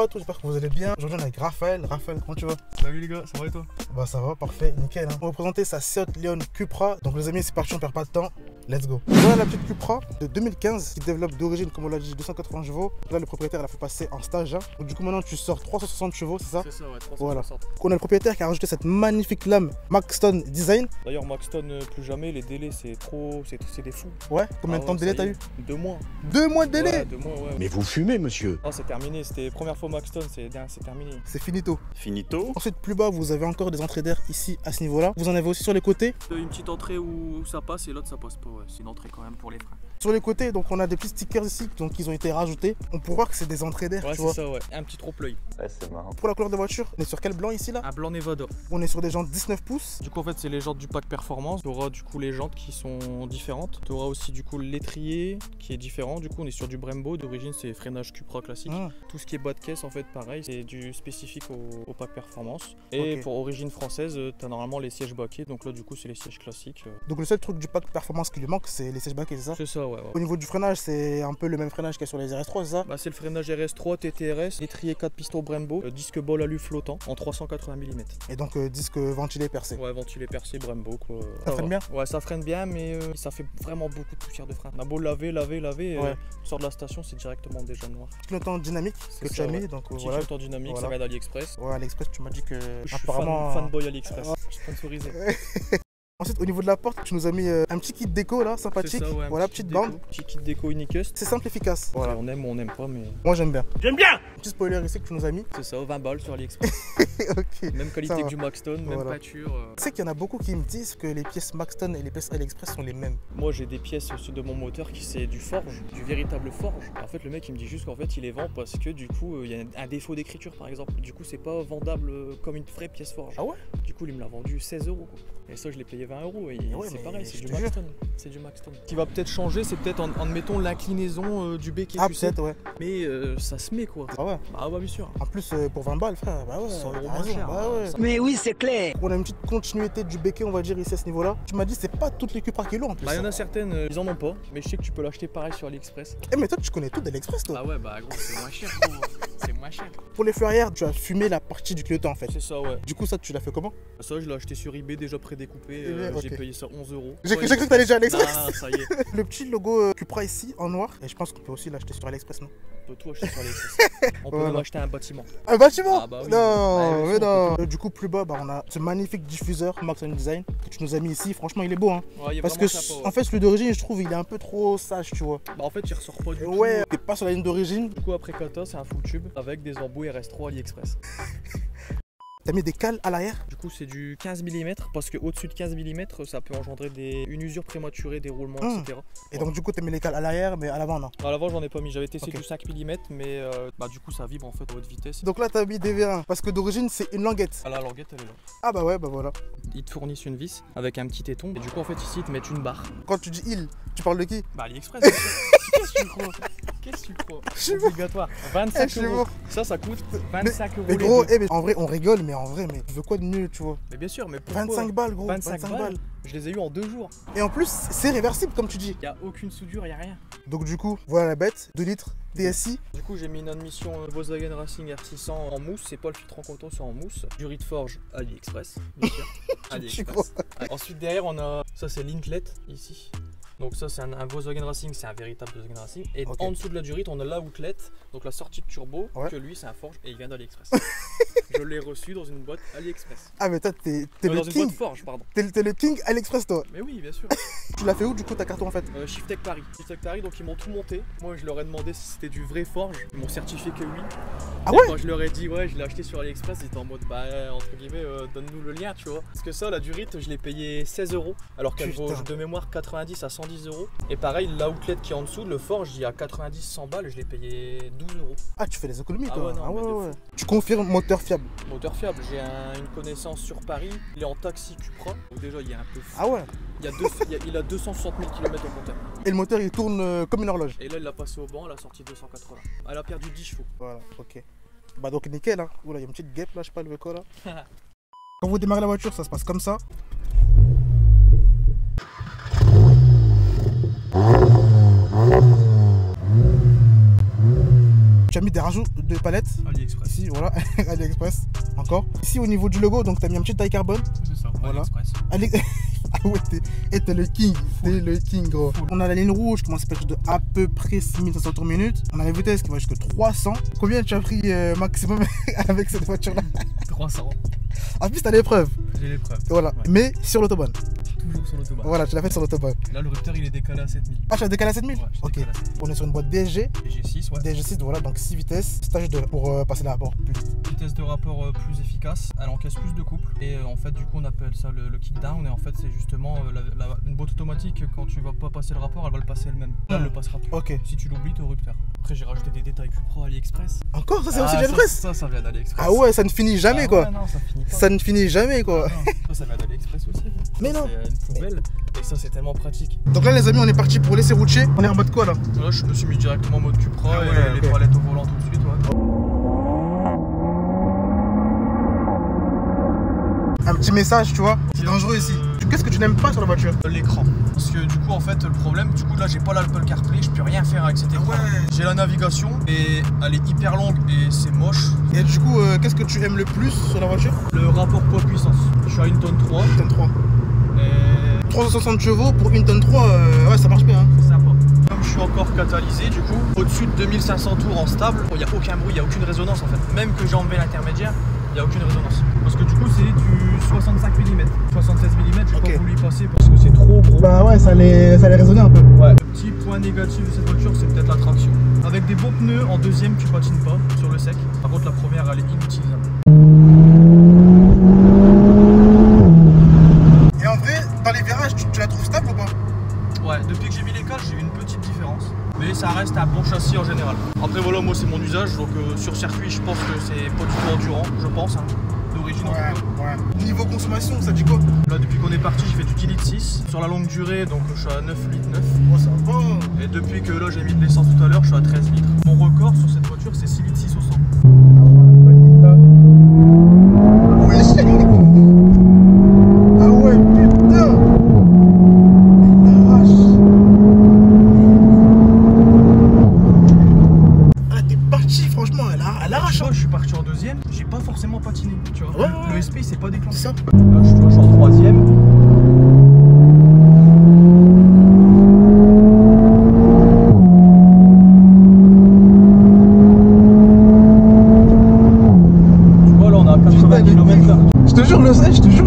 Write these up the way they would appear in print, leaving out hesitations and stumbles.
Bonjour à tous, j'espère que vous allez bien. Aujourd'hui on est avec Raphaël. Raphaël, comment tu vas? Salut les gars, ça va et toi? Bah ça va, parfait, nickel. On va vous présenter sa Seat Leon Cupra. Donc les amis, c'est parti, on perd pas de temps. Let's go. Voilà la petite Cupra de 2015 qui développe d'origine, comme on l'a dit, 280 chevaux. Là le propriétaire l'a fait passer en stage. Donc du coup maintenant tu sors 360 chevaux, c'est ça? C'est ça, ouais, 360. Voilà. On a le propriétaire qui a rajouté cette magnifique lame Maxton Design. D'ailleurs Maxton, plus jamais, les délais c'est trop, c'est des fous. Ouais, combien de temps de délai t'as eu? 2 mois. 2 mois de délai? Ouais, 2 mois, ouais. Mais vous fumez, monsieur? Non, c'est terminé, c'était première fois Maxton, c'est terminé. C'est finito. Finito? Ensuite plus bas vous avez encore des entrées d'air ici à ce niveau là. Vous en avez aussi sur les côtés. Une petite entrée où ça passe et l'autre ça passe pas, ouais. C'est une entrée quand même pour les freins. Sur les côtés, donc on a des petits stickers ici, donc ils ont été rajoutés. On peut voir que c'est des entrées d'air, Ouais, tu vois. c'est ça, ouais. Un petit trompe-l'œil. Ouais, c'est marrant. Pour la couleur de voiture, on est sur quel blanc ici là? Un blanc Nevada. On est sur des jantes 19 pouces. Du coup en fait c'est les jantes du pack performance. Tu auras du coup les jantes qui sont différentes. Tu auras aussi du coup l'étrier qui est différent. Du coup on est sur du Brembo. D'origine c'est freinage Cupra classique. Tout ce qui est bas de caisse en fait pareil. C'est du spécifique au pack performance. Et Ok. pour origine française tu as normalement les sièges baquets. Donc là du coup c'est les sièges classiques. Donc le seul truc du pack performance qui lui manque, c'est les sièges baquets, c'est ça? C'est ça, ouais. Au niveau du freinage, c'est un peu le même freinage qu'il y a sur les RS3, c'est ça? Bah, c'est le freinage RS3 TTRS, l'étrier 4 pistons Brembo, disque bol alu flottant en 380 mm. Et donc disque ventilé percé. Ouais, ventilé percé Brembo quoi. Ça freine va. bien? Ouais, ça freine bien, mais ça fait vraiment beaucoup de poussière de frein. On a beau laver, Ouais. tu sors de la station, c'est directement déjà noir. Petit clignotant dynamique que C'est tu as ça, mis, ouais. donc Petit voilà. clignotant dynamique, Voilà. ça vient d'AliExpress. Ouais, à l'Express, tu m'as dit que Je suis apparemment. fanboy AliExpress. Sponsorisé. Ensuite, au niveau de la porte, tu nous as mis un petit kit déco là, sympathique. C'est ça, ouais, Voilà, un petit petite déco, bande. Petit kit déco Unicust. C'est simple, efficace. Voilà. On aime ou on n'aime pas, mais Moi j'aime bien. J'aime bien! Petit spoiler ici que tu nous as mis. c'est ça, 20 balles sur AliExpress. Ok. Même Ça qualité va. que du Maxton, même Voilà. pâture. Tu sais qu'il y en a beaucoup qui me disent que les pièces Maxton et les pièces AliExpress sont les mêmes. Moi j'ai des pièces de mon moteur qui c'est du forge, du véritable forge. En fait le mec il me dit juste qu'en fait il les vend parce que du coup il y a un défaut d'écriture par exemple. Du coup c'est pas vendable comme une vraie pièce forge. Ah ouais? Du coup il me l'a vendu 16 € quoi. Et ça je l'ai payé 20 € et Ouais, c'est mais pareil, je c'est te du jure. Maxton. C'est du Maxton. Ce qui va peut-être changer c'est peut-être en mettant l'inclinaison du béquet. Ah tu sais. peut-être, ouais. Mais ça se met quoi. Ah ouais. Ah bah bien sûr. En plus pour 20 balles frère, bah ouais. 100 € t'as moins raison, cher. bah ouais. Mais oui, c'est clair. On a une petite continuité du béquet, on va dire, ici à ce niveau-là. Tu m'as dit c'est pas toutes les Cupra qui l'ont en plus. Bah il y en a certaines, ils en ont pas, mais je sais que tu peux l'acheter pareil sur AliExpress. Eh mais toi tu connais tout de l'Express toi. Ah ouais bah gros c'est moins cher gros. C'est moins cher. Pour les feux arrière, tu as fumé la partie du clignotant en fait. C'est ça ouais. Du coup ça tu l'as fait comment? Ça, je l'ai acheté sur eBay déjà prédécoupé. Ok. J'ai payé ça 11 €. J'ai cru que t'allais déjà à Non, l'Express. non, ça y est. Le petit logo Cupra ici en noir. Et je pense qu'on peut aussi l'acheter sur AliExpress, non? On peut tout acheter sur AliExpress. On peut Voilà. même acheter un bâtiment. Un bâtiment? Ah bah oui. Non, Ouais, mais oui, on non. Du coup plus bas, bah, on a ce magnifique diffuseur Maxton Design que tu nous as mis ici. Franchement il est beau hein. Ouais, il est Parce que vraiment sympa, ouais. en fait celui d'origine je trouve il est un peu trop sage tu vois. Bah en fait, il ressort pas du tout. Ouais, t'es pas sur la ligne d'origine. Du coup, après Kata, c'est un full tube avec des embouts RS3 AliExpress. T'as mis des cales à l'arrière. Du coup, c'est du 15 mm parce qu'au-dessus de 15 mm, ça peut engendrer une usure prématurée, des roulements, etc. Et donc du coup t'as mis les cales à l'arrière mais à l'avant non. À l'avant, j'en ai pas mis. J'avais testé Ok. du 5 mm, mais bah, du coup, ça vibre en fait à haute vitesse. Donc là t'as mis des V1 parce que d'origine c'est une languette. Ah, la languette, elle est là. Ah bah ouais bah voilà. Ils te fournissent une vis avec un petit téton. Et du coup, en fait, ici, ils te mettent une barre. Quand tu dis il, tu parles de qui? Bah, AliExpress, bien sûr. Qu'est-ce que tu crois? Qu'est-ce que tu crois? Je suis mort. Obligatoire. Eh, 25 je suis €. mort. Ça coûte 25 € Mais les gros, deux. mais en vrai on rigole mais en vrai mais tu veux quoi de mieux tu vois? Mais bien sûr, mais pourquoi 25 balles gros, 25 balles. Je les ai eu en 2 jours. Et en plus c'est réversible comme tu dis. Il y a aucune soudure, il y a rien. Donc du coup voilà la bête, 2 litres, TSI. Du coup, j'ai mis une admission Volkswagen Racing R600 en mousse. C'est pas le filtre en coton, c'est en mousse. Durée de forge AliExpress, bien sûr. AliExpress. Ensuite, derrière, on a ça, c'est l'Inklet ici. Donc ça c'est un Volkswagen Racing, c'est un véritable Volkswagen Racing. Et Ok. en dessous de la durite, on a l'outlet, donc la sortie de turbo, Ouais. que lui c'est un forge et il vient d'AliExpress. Je l'ai reçu dans une boîte AliExpress. Ah mais toi t'es Dans le une king. boîte forge, pardon. T'es le king AliExpress toi. Mais oui, bien sûr. Tu l'as fait où du coup ta carton en fait? Shiftech Paris. Shiftech Paris, donc ils m'ont tout monté. Moi je leur ai demandé si c'était du vrai forge. Ils m'ont certifié que oui. Ah Et ouais? quand je leur ai dit ouais, je l'ai acheté sur AliExpress, ils étaient en mode bah entre guillemets donne-nous le lien, tu vois. Parce que ça, la durite, je l'ai payé 16 €, alors qu'elle vaut Putain. de mémoire 90 à 110 €. Et pareil, l'outlet qui est en dessous, le forge, il y a 90-100 balles, je l'ai payé 12 €. Ah tu fais des économies Ah toi. ouais, non, mais de ouais. Tu confirmes moteur fiable. Moteur fiable, j'ai une connaissance sur Paris, il est en taxi Cupra, donc déjà il est un peu fou. Ah ouais. Il a 260 000 km au compteur. Et le moteur il tourne comme une horloge. Et là il l'a passé au banc, elle a sorti 280. Elle a perdu 10 chevaux. Voilà, ok. Bah donc nickel hein. Oula, il y a une petite guêpe là, je sais pas le quoi là. Quand vous démarrez la voiture, ça se passe comme ça. Tu as as mis des rajouts de palettes. AliExpress. Ici, voilà, AliExpress, encore. Ici, au niveau du logo, donc tu as mis un petit taille carbone. C'est ça, Voilà. AliExpress. Ah ouais, t'es le king, t'es le king, gros. On a la ligne rouge qui commence de à peu près 6500 tours minute. On a les vitesses qui vont jusqu'à 300. Combien tu as pris maximum avec cette voiture-là? 300. En plus, t'as l'épreuve. J'ai l'épreuve. Voilà, Ouais. mais sur l'autobahn. Toujours sur l'autobahn. Voilà, tu l'as fait sur l'autobahn. Là, le rupteur il est décalé à 7000. Ah, tu l'as décalé à 7000? Ouais, je l'ai Ok. décalé à 7000. On est sur une boîte DSG. DG6, ouais. DG6, voilà, donc 6 vitesses. Stage 2 pour passer la rapport plus vite. Vitesse de rapport plus efficace, elle encaisse plus de couple. Et en fait, du coup, on appelle ça le kickdown. Et en fait, c'est justement une boîte automatique. Quand tu vas pas passer le rapport, elle va le passer elle-même. Là, elle le passera plus. Ok. Si tu l'oublies, t'es au rupteur. Après, j'ai rajouté des détails Cupra AliExpress. Encore, ça c'est aussi AliExpress? Ça vient d'AliExpress. Ah ouais, ça ne finit jamais, quoi. Ouais, non, ça finit pas. Ça ne finit jamais, quoi. Non, ça vient d'AliExpress aussi. Mais non. C'est une poubelle. Et ça, c'est tellement pratique. Donc là, les amis, on est parti pour laisser routier. On est en mode quoi, là? Là, je me suis mis directement en mode Cupra Ah ouais, et ok. les palettes au volant tout de suite. Ouais. Un petit message, tu vois. C'est dangereux ici. Qu'est-ce que tu n'aimes pas sur la voiture? L'écran. Parce que du coup, en fait, le problème, du coup, là, j'ai pas l'Apple CarPlay, je peux rien faire avec cet écran. Ouais. J'ai la navigation et elle est hyper longue et c'est moche. Et du coup, qu'est-ce que tu aimes le plus sur la voiture? Le rapport poids-puissance. Je suis à 1 tonne 3. 1 tonne 3. Et 360 chevaux pour 1 tonne 3, ouais, ça marche bien. Hein. c'est sympa. Comme je suis encore catalysé, du coup, au-dessus de 2500 tours en stable, il n'y a aucun bruit, il n'y a aucune résonance en fait. Même que j'ai enlevé l'intermédiaire, il n'y a aucune résonance. Parce que du coup, c'est du 65 mm. 76 mm, j'ai Ok. pas voulu y passer parce que c'est trop gros. Bah ouais, ça allait résonner un peu. Ouais. Le petit point négatif de cette voiture, c'est peut-être la traction. Avec des bons pneus, en deuxième, tu patines pas sur le sec. Par contre, la première, elle est inutilisable. Et en vrai, dans les virages, tu la trouves stable ou pas? Ouais, depuis que j'ai mis les cales, j'ai eu une petite différence. Mais ça reste un bon châssis en général. Après, voilà, moi, c'est mon usage. Donc, sur circuit, je pense que c'est pas du tout endurant, je pense. Hein. D'origine, en tout cas. Ouais. Niveau consommation, ça dit quoi? Là, depuis qu'on est parti, j'ai fait du 10 litres 6. Sur la longue durée, donc je suis à 9 litres 9. Oh, ça va. Et depuis que là, j'ai mis de l'essence tout à l'heure, je suis à 13 litres. Mon record sur cette voiture, c'est 6 litres 6 au 100. Wesh. Ah ouais, putain. Ah, t'es parti, franchement, elle arrache. Tu vois, je suis parti en deuxième, j'ai pas forcément patiné. Tu vois, Ouais, le ouais. SP, c'est pas C'est déclenché. ça. Là, je suis en troisième. Tu vois, là, on a 80 km/h. Je te jure, le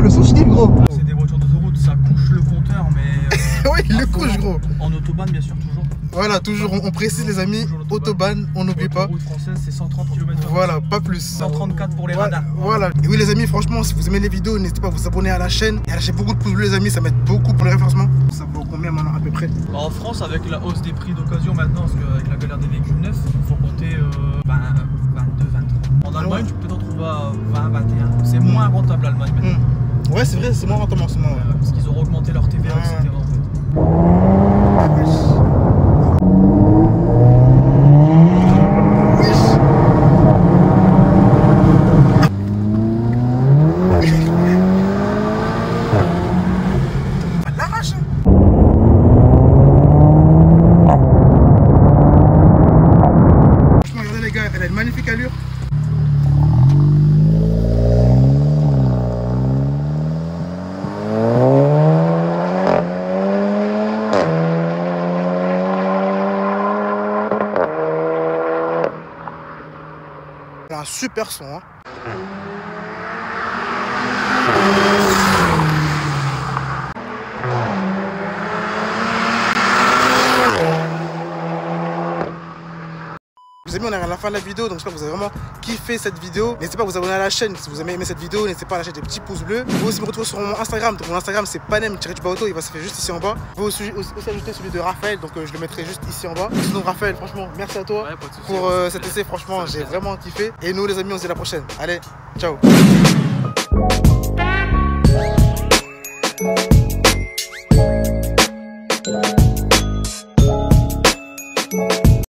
son, je kiffe, gros. C'est des voitures d'autoroute, ça couche le compteur, mais. Ouais, il le couche, gros. En autobahn, bien sûr, toujours. Voilà, toujours, on précise, les amis, Toujours autobahn, on n'oublie pas. Autoroute française, c'est 130 km/h. Voilà, pas plus. 134 pour les Ouais, radars. voilà. Et oui, les amis, franchement, si vous aimez les vidéos, n'hésitez pas à vous abonner à la chaîne et à lâcher beaucoup de pouces bleus, les amis, ça m'aide beaucoup pour le référencement. Ça vaut combien maintenant à peu près? En France, avec la hausse des prix d'occasion maintenant, parce qu'avec la galère des véhicules neufs, il faut compter 22, 23. En Allemagne, tu peux t'en trouver à 20, 21. C'est moins rentable l'Allemagne maintenant. Ouais, c'est vrai, c'est moins rentable en ce moment. Ouais. Parce qu'ils auront augmenté leur TVA, Ouais. etc. En fait. Elle l'arrache, hein. Franchement, regardez les gars, elle a une magnifique allure. Elle a un super son, hein. Les amis, on arrive à la fin de la vidéo, donc j'espère que vous avez vraiment kiffé cette vidéo. N'hésitez pas à vous abonner à la chaîne si vous avez aimé cette vidéo. N'hésitez pas à lâcher des petits pouces bleus. Vous pouvez aussi me retrouver sur mon Instagram. Donc mon Instagram c'est panem-auto, il va se faire juste ici en bas. Vous pouvez aussi ajouter celui de Raphaël, donc je le mettrai juste ici en bas. Sinon Raphaël, franchement, merci à toi Ouais, pas de soucis, pour ça fait cet plaisir. essai. Franchement, Ça fait j'ai plaisir. vraiment kiffé. Et nous les amis, on se dit à la prochaine. Allez, ciao.